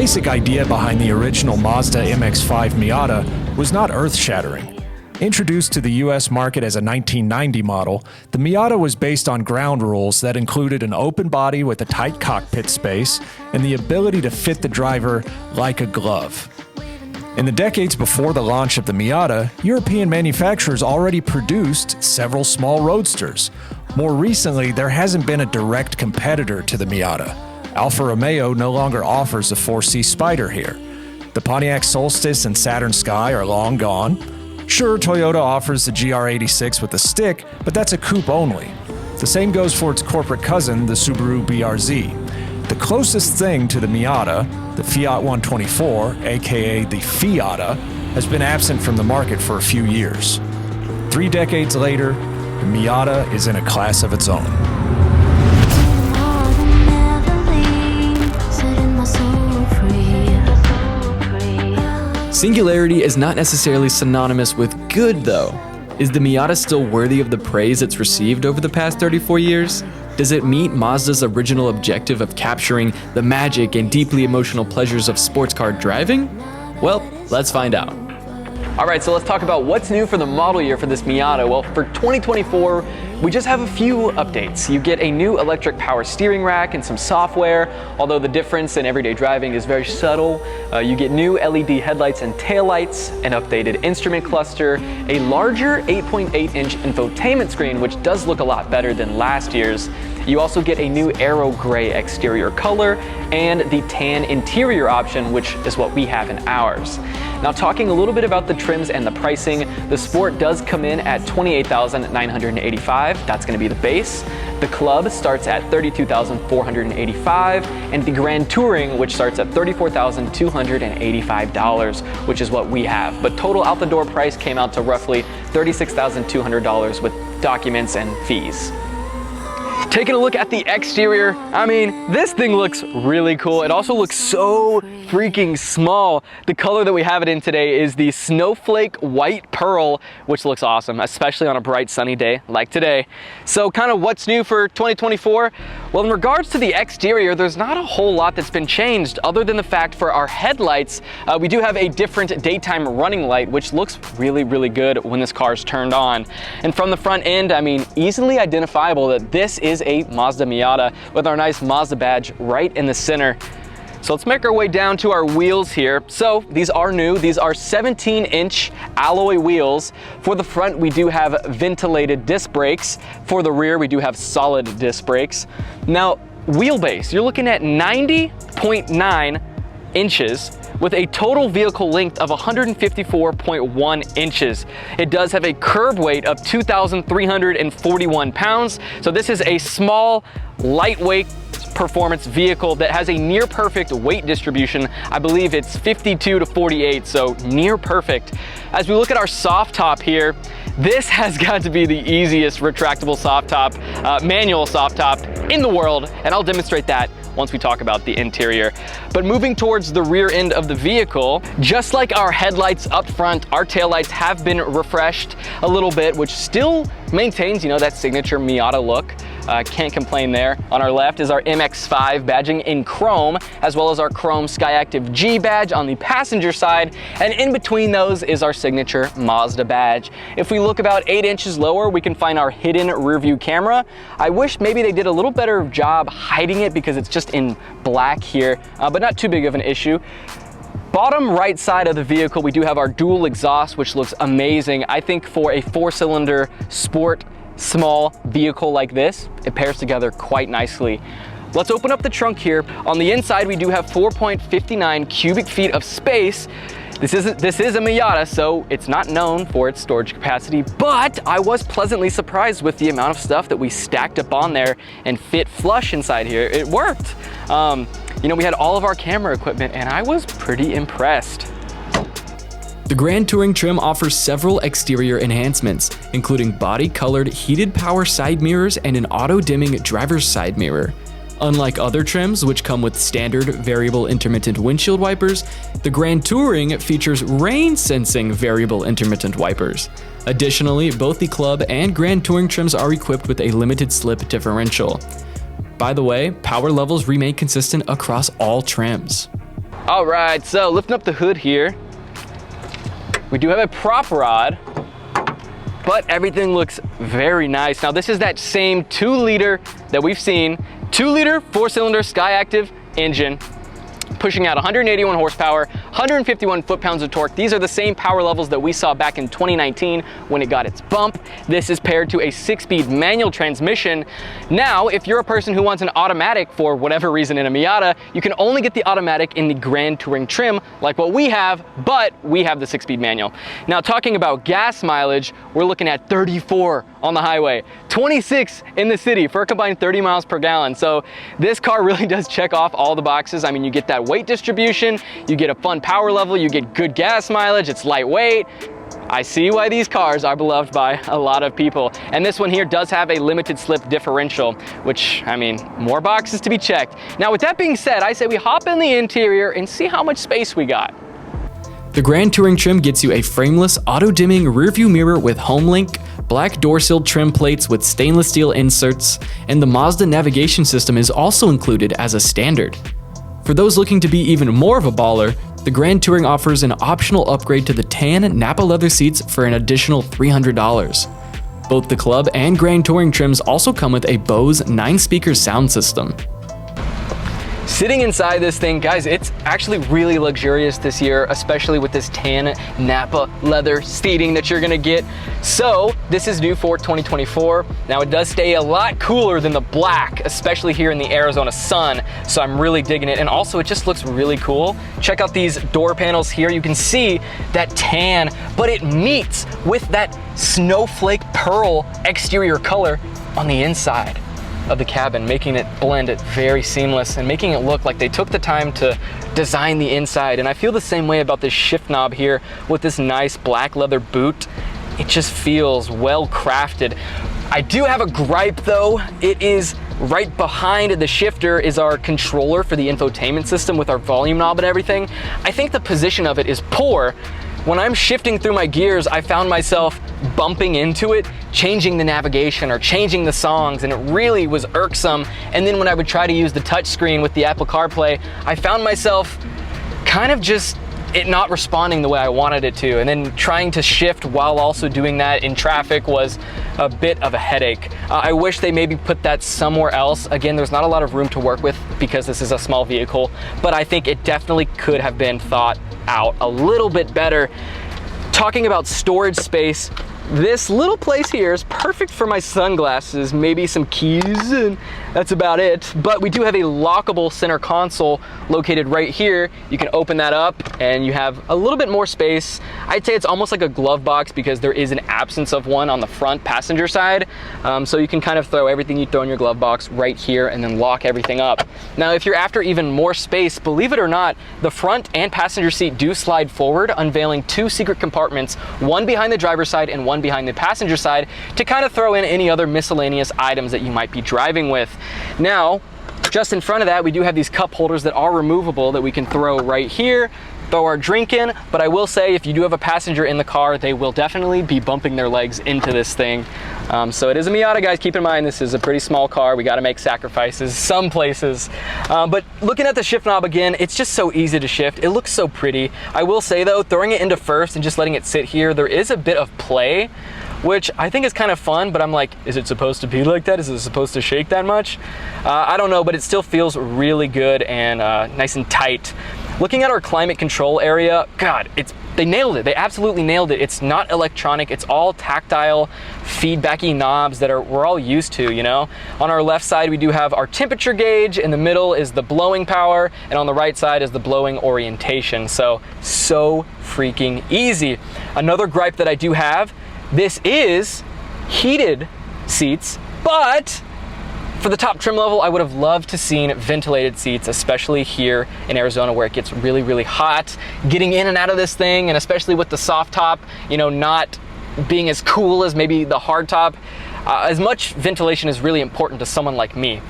basic idea behind the original Mazda MX-5 Miata was not earth-shattering. Introduced to the US market as a 1990 model, the Miata was based on ground rules that included an open body with a tight cockpit space and the ability to fit the driver like a glove. In the decades before the launch of the Miata, European manufacturers already produced several small roadsters. More recently, there hasn't been a direct competitor to the Miata. Alfa Romeo no longer offers a 4C Spider here. The Pontiac Solstice and Saturn Sky are long gone. Sure, Toyota offers the GR86 with a stick, but that's a coupe only. The same goes for its corporate cousin, the Subaru BRZ. The closest thing to the Miata, the Fiat 124, aka the Fiata, has been absent from the market for a few years. 3 decades later, the Miata is in a class of its own. Singularity is not necessarily synonymous with good, though. Is the Miata still worthy of the praise it's received over the past 34 years? Does it meet Mazda's original objective of capturing the magic and deeply emotional pleasures of sports car driving? Well, let's find out. Alright, so let's talk about what's new for the model year for this Miata. Well, for 2024, we just have a few updates. You get a new electric power steering rack and some software, although the difference in everyday driving is very subtle. You get new LED headlights and taillights, an updated instrument cluster, a larger 8.8-inch infotainment screen, which does look a lot better than last year's. You also get a new Aero Gray exterior color and the tan interior option, which is what we have in ours. Now, talking a little bit about the trims and the pricing, the Sport does come in at $28,985. That's going to be the base. The Club starts at $32,485, and the Grand Touring, which starts at $34,285, which is what we have. But total out the door price came out to roughly $36,200 with documents and fees. Taking a look at the exterior, I mean, this thing looks really cool. It also looks so freaking small. The color that we have it in today is the Snowflake White Pearl, which looks awesome, especially on a bright sunny day like today. So kind of what's new for 2024? Well, in regards to the exterior, there's not a whole lot that's been changed other than the fact for our headlights, we do have a different daytime running light, which looks really, really good when this car's turned on. And from the front end, I mean, easily identifiable that this is a Mazda Miata with our nice Mazda badge right in the center. So let's make our way down to our wheels here. So these are new. These are 17-inch alloy wheels. For the front, we do have ventilated disc brakes. For the rear, we do have solid disc brakes. Now, wheelbase, you're looking at 90.9 inches with a total vehicle length of 154.1 inches. It does have a curb weight of 2,341 pounds. So this is a small, lightweight performance vehicle that has a near perfect weight distribution. I believe it's 52 to 48, so near perfect. As we look at our soft top here, this has got to be the easiest retractable soft top, manual soft top in the world, and I'll demonstrate that once we talk about the interior. But moving towards the rear end of the vehicle, just like our headlights up front, our taillights have been refreshed a little bit, which still maintains, you know, that signature Miata look. Can't complain there. On our left is our MX-5 badging in chrome, as well as our chrome Skyactiv G badge on the passenger side, and in between those is our signature Mazda badge. If we look about 8 inches lower, we can find our hidden rear view camera. I wish maybe they did a little better job hiding it because it's just in black here, but not too big of an issue. Bottom right side of the vehicle, we do have our dual exhaust, which looks amazing. I think for a 4-cylinder sport small vehicle like this, it pairs together quite nicely. Let's open up the trunk here. On the inside, we do have 4.59 cubic feet of space. This is a Miata, so it's not known for its storage capacity, but I was pleasantly surprised with the amount of stuff that we stacked up on there and fit flush inside here. It worked. You know, we had all of our camera equipment and I was pretty impressed. The Grand Touring trim offers several exterior enhancements, including body-colored heated power side mirrors and an auto-dimming driver's side mirror. Unlike other trims, which come with standard variable intermittent windshield wipers, the Grand Touring features rain-sensing variable intermittent wipers. Additionally, both the Club and Grand Touring trims are equipped with a limited slip differential. By the way, power levels remain consistent across all trims. All right, so lifting up the hood here, we do have a prop rod, but everything looks very nice. Now this is that same 2-liter that we've seen, 2-liter 4-cylinder Skyactiv engine, pushing out 181 horsepower, 151 foot-pounds of torque. These are the same power levels that we saw back in 2019 when it got its bump. This is paired to a 6-speed manual transmission. Now, if you're a person who wants an automatic for whatever reason in a Miata, you can only get the automatic in the Grand Touring trim like what we have, but we have the 6-speed manual. Now, talking about gas mileage, we're looking at 34 on the highway, 26 in the city for a combined 30 miles per gallon. So this car really does check off all the boxes. I mean, you get that weight distribution, you get a fun power level, you get good gas mileage, it's lightweight. I see why these cars are beloved by a lot of people. And this one here does have a limited slip differential, which, I mean, more boxes to be checked. Now, with that being said, I say we hop in the interior and see how much space we got. The Grand Touring trim gets you a frameless, auto-dimming rearview mirror with HomeLink, black door sill trim plates with stainless steel inserts, and the Mazda navigation system is also included as a standard. For those looking to be even more of a baller, the Grand Touring offers an optional upgrade to the tan Napa leather seats for an additional $300. Both the Club and Grand Touring trims also come with a Bose 9-speaker sound system. Sitting inside this thing, guys, it's actually really luxurious this year, especially with this tan Napa leather seating that you're gonna get. So this is due for 2024. Now it does stay a lot cooler than the black, especially here in the Arizona sun. So I'm really digging it. And also it just looks really cool. Check out these door panels here. You can see that tan, but it meets with that snowflake pearl exterior color on the inside of the cabin, making it blend it very seamless and making it look like they took the time to design the inside. And I feel the same way about this shift knob here with this nice black leather boot. It just feels well crafted. I do have a gripe though. It is right behind the shifter is our controller for the infotainment system with our volume knob and everything. I think the position of it is poor. When I'm shifting through my gears, I found myself bumping into it, changing the navigation or changing the songs, and it really was irksome. And then when I would try to use the touchscreen with the Apple CarPlay, I found myself kind of just it not responding the way I wanted it to. And then trying to shift while also doing that in traffic was a bit of a headache. I wish they maybe put that somewhere else. Again, there's not a lot of room to work with because this is a small vehicle, but I think it definitely could have been thought out a little bit better. Talking about storage space, this little place here is perfect for my sunglasses, maybe some keys, and that's about it. But we do have a lockable center console located right here. You can open that up and you have a little bit more space. I'd say it's almost like a glove box because there is an absence of one on the front passenger side. So you can kind of throw everything you throw in your glove box right here and then lock everything up. Now, if you're after even more space, believe it or not, the front and passenger seat do slide forward, unveiling 2 secret compartments, one behind the driver's side and one behind the passenger side, to kind of throw in any other miscellaneous items that you might be driving with. Now, just in front of that, we do have these cup holders that are removable that we can throw right here, throw our drink in. But I will say, if you do have a passenger in the car, they will definitely be bumping their legs into this thing. So it is a Miata, guys. Keep in mind, this is a pretty small car. We got to make sacrifices some places. But looking at the shift knob again, it's just so easy to shift. It looks so pretty. I will say though, throwing it into first and just letting it sit here, there is a bit of play, which I think is kind of fun, but I'm like, is it supposed to be like that? Is it supposed to shake that much? I don't know, but it still feels really good and nice and tight. Looking at our climate control area, God, they nailed it. They absolutely nailed it. It's not electronic. It's all tactile, feedbacky knobs that we're all used to, you know? On our left side, we do have our temperature gauge. In the middle is the blowing power, and on the right side is the blowing orientation. So freaking easy. Another gripe that I do have, this is heated seats, but for the top trim level, I would have loved to seen ventilated seats, especially here in Arizona where it gets really, really hot. Getting in and out of this thing, and especially with the soft top, you know, not being as cool as maybe the hard top, as much ventilation is really important to someone like me.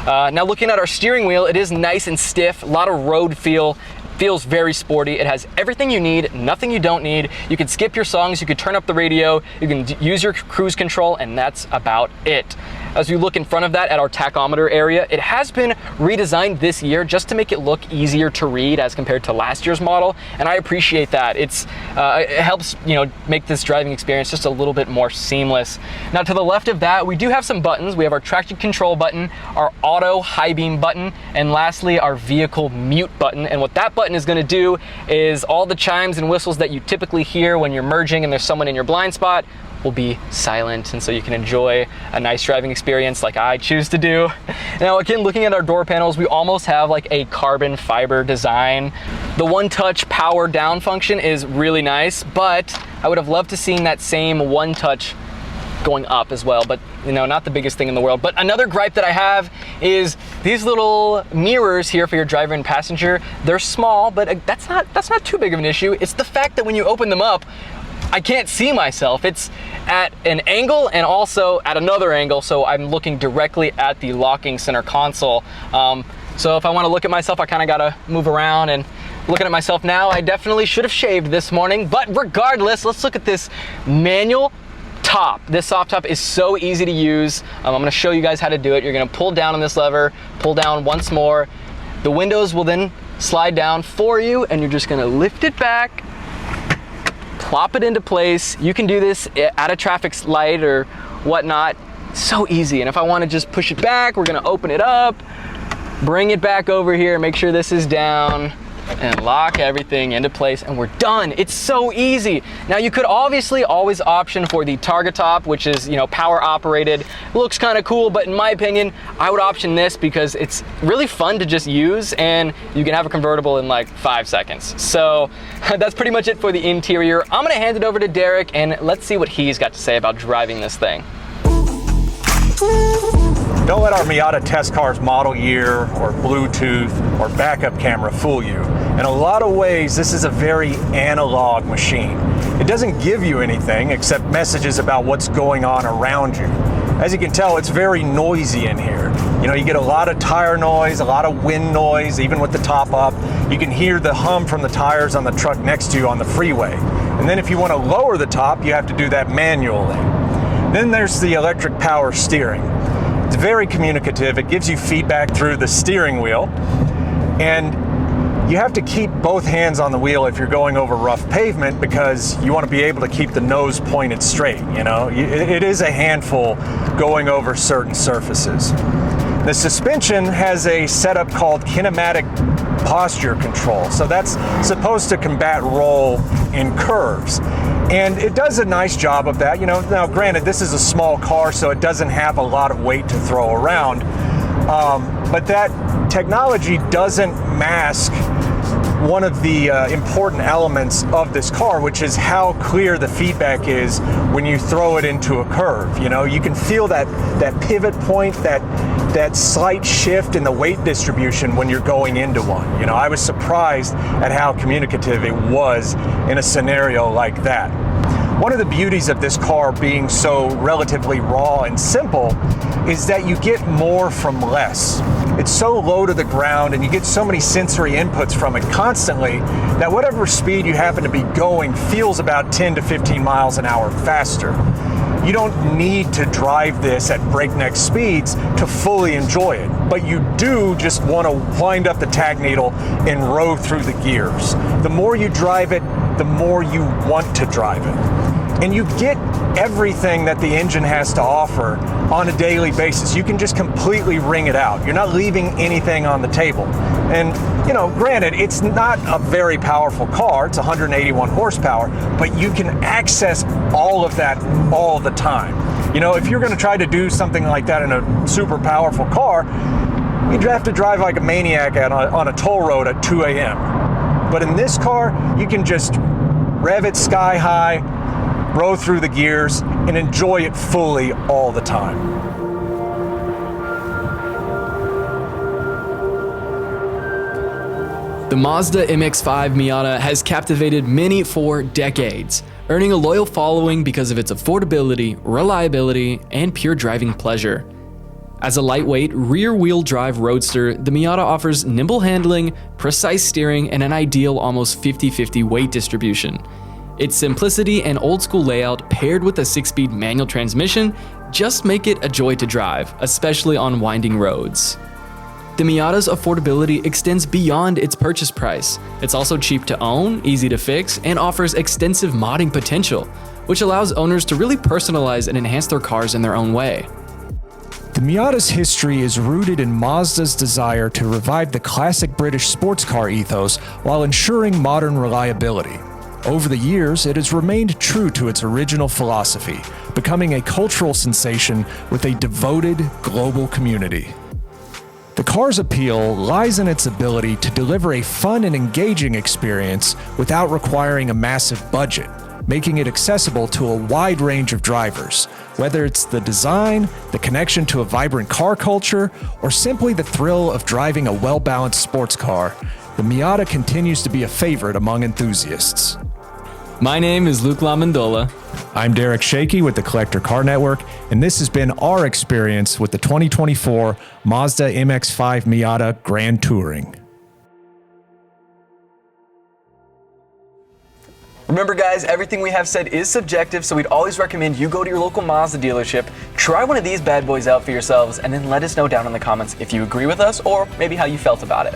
Now looking at our steering wheel, it is nice and stiff, a lot of road feel. Feels very sporty. It has everything you need, nothing you don't need. You can skip your songs, you can turn up the radio, you can use your cruise control, and that's about it. As we look in front of that at our tachometer area, it has been redesigned this year just to make it look easier to read as compared to last year's model, and I appreciate that. It helps, make this driving experience just a little bit more seamless. Now to the left of that, we do have some buttons. We have our traction control button, our auto high beam button, and lastly our vehicle mute button. And what that button is going to do is all the chimes and whistles that you typically hear when you're merging and there's someone in your blind spot will be silent, and so you can enjoy a nice driving experience like I choose to do. Now again, looking at our door panels, we almost have like a carbon fiber design. The one-touch power down function is really nice, but I would have loved to seen that same one-touch going up as well, but not the biggest thing in the world. But another gripe that I have is these little mirrors here for your driver and passenger. They're small, but that's not too big of an issue. It's the fact that when you open them up, I can't see myself. It's at an angle and also at another angle, so I'm looking directly at the locking center console. So if I want to look at myself, I kind of gotta move around, and looking at myself now, I definitely should have shaved this morning. But regardless, let's look at this manual top. This soft top is so easy to use. I'm gonna show you guys how to do it. You're gonna pull down on this lever, pull down once more. The windows will then slide down for you, and you're just gonna lift it back, plop it into place. You can do this at a traffic light or whatnot. So easy. And if I want to just push it back, we're gonna open it up, bring it back over here, make sure this is down, and lock everything into place, and we're done. It's so easy. Now you could obviously always option for the target top, which is power operated. Looks kind of cool, but in my opinion, I would option this because it's really fun to just use, and you can have a convertible in like 5 seconds. So that's pretty much it for the interior. I'm gonna hand it over to Derek, and let's see what he's got to say about driving this thing. Don't let our Miata test car's model year or Bluetooth or backup camera fool you. In a lot of ways, this is a very analog machine. It doesn't give you anything except messages about what's going on around you. As you can tell, it's very noisy in here. You get a lot of tire noise, a lot of wind noise, even with the top up. You can hear the hum from the tires on the truck next to you on the freeway. And then if you want to lower the top, you have to do that manually. Then there's the electric power steering. It's very communicative. It gives you feedback through the steering wheel, and you have to keep both hands on the wheel if you're going over rough pavement because you want to be able to keep the nose pointed straight. It is a handful going over certain surfaces. The suspension has a setup called kinematic posture control, so that's supposed to combat roll in curves. And it does a nice job of that. Now granted, this is a small car, so it doesn't have a lot of weight to throw around. But that technology doesn't mask one of the important elements of this car, which is how clear the feedback is when you throw it into a curve. You can feel that pivot point, that slight shift in the weight distribution when you're going into one. I was surprised at how communicative it was in a scenario like that. One of the beauties of this car being so relatively raw and simple is that you get more from less. It's so low to the ground and you get so many sensory inputs from it constantly that whatever speed you happen to be going feels about 10 to 15 miles an hour faster. You don't need to drive this at breakneck speeds to fully enjoy it, but you do just want to wind up the tag needle and row through the gears. The more you drive it, the more you want to drive it. And you get everything that the engine has to offer on a daily basis. You can just completely wring it out. You're not leaving anything on the table. And granted, it's not a very powerful car. It's 181 horsepower, but you can access all of that all the time. If you're going to try to do something like that in a super powerful car, you'd have to drive like a maniac on a toll road at 2 a.m. But in this car, you can just rev it sky high, row through the gears, and enjoy it fully all the time. The Mazda MX-5 Miata has captivated many for decades, earning a loyal following because of its affordability, reliability, and pure driving pleasure. As a lightweight, rear-wheel drive roadster, the Miata offers nimble handling, precise steering, and an ideal almost 50-50 weight distribution. Its simplicity and old-school layout paired with a 6-speed manual transmission just make it a joy to drive, especially on winding roads. The Miata's affordability extends beyond its purchase price. It's also cheap to own, easy to fix, and offers extensive modding potential, which allows owners to really personalize and enhance their cars in their own way. The Miata's history is rooted in Mazda's desire to revive the classic British sports car ethos while ensuring modern reliability. Over the years, it has remained true to its original philosophy, becoming a cultural sensation with a devoted global community. The car's appeal lies in its ability to deliver a fun and engaging experience without requiring a massive budget, making it accessible to a wide range of drivers. Whether it's the design, the connection to a vibrant car culture, or simply the thrill of driving a well-balanced sports car, the Miata continues to be a favorite among enthusiasts. My name is Luke LaMendola. I'm Derek Shaky with the Collector Car Network, and this has been our experience with the 2024 Mazda MX-5 Miata Grand Touring. Remember guys, everything we have said is subjective, so we'd always recommend you go to your local Mazda dealership, try one of these bad boys out for yourselves, and then let us know down in the comments if you agree with us or maybe how you felt about it.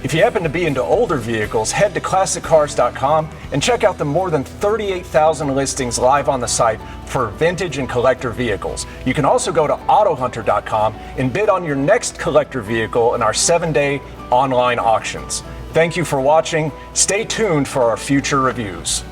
If you happen to be into older vehicles, head to ClassicCars.com and check out the more than 38,000 listings live on the site for vintage and collector vehicles. You can also go to AutoHunter.com and bid on your next collector vehicle in our 7-day online auctions. Thank you for watching. Stay tuned for our future reviews.